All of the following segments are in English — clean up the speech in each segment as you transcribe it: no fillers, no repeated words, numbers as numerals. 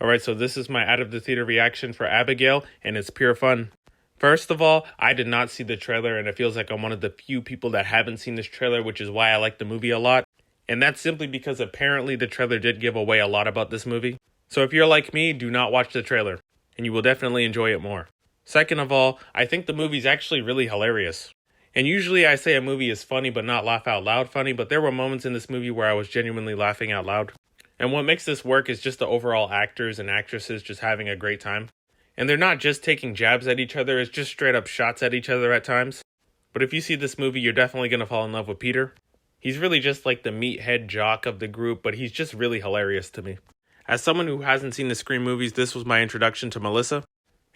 Alright, so this is my out of the theater reaction for Abigail, and it's pure fun. First of all, I did not see the trailer, and it feels like I'm one of the few people that haven't seen this trailer, which is why I like the movie a lot. And that's simply because apparently the trailer did give away a lot about this movie. So if you're like me, do not watch the trailer, and you will definitely enjoy it more. Second of all, I think the movie's actually really hilarious. And usually I say a movie is funny but not laugh out loud funny, but there were moments in this movie where I was genuinely laughing out loud. And what makes this work is just the overall actors and actresses just having a great time. And they're not just taking jabs at each other, it's just straight up shots at each other at times. But if you see this movie, you're definitely going to fall in love with Peter. He's really just like the meathead jock of the group, but he's just really hilarious to me. As someone who hasn't seen the Scream movies, this was my introduction to Melissa.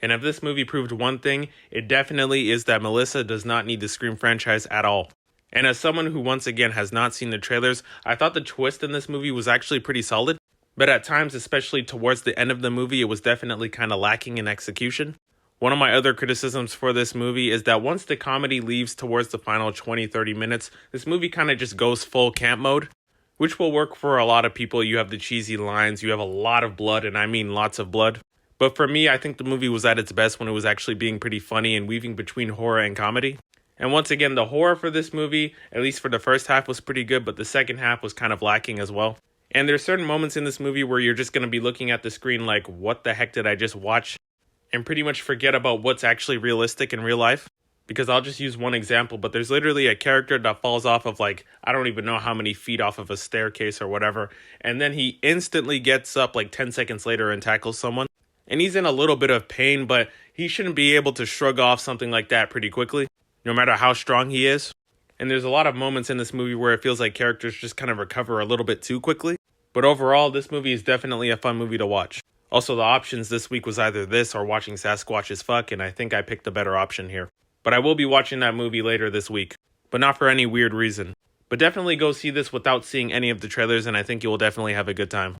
And if this movie proved one thing, it definitely is that Melissa does not need the Scream franchise at all. And as someone who once again has not seen the trailers, I thought the twist in this movie was actually pretty solid. But at times, especially towards the end of the movie, it was definitely kind of lacking in execution. One of my other criticisms for this movie is that once the comedy leaves towards the final 20-30 minutes, this movie kind of just goes full camp mode. Which will work for a lot of people. You have the cheesy lines, you have a lot of blood, and I mean lots of blood. But for me, I think the movie was at its best when it was actually being pretty funny and weaving between horror and comedy. And once again, the horror for this movie, at least for the first half, was pretty good, but the second half was kind of lacking as well. And there's certain moments in this movie where you're just going to be looking at the screen like, what the heck did I just watch? And pretty much forget about what's actually realistic in real life. Because I'll just use one example, but there's literally a character that falls off of like, I don't even know how many feet off of a staircase or whatever. And then he instantly gets up like 10 seconds later and tackles someone. And he's in a little bit of pain, but he shouldn't be able to shrug off something like that pretty quickly, no matter how strong he is. And there's a lot of moments in this movie where it feels like characters just kind of recover a little bit too quickly. But overall, this movie is definitely a fun movie to watch. Also, the options this week was either this or watching Sasquatch as Fuck, and I think I picked the better option here. But I will be watching that movie later this week, but not for any weird reason. But definitely go see this without seeing any of the trailers, and I think you will definitely have a good time.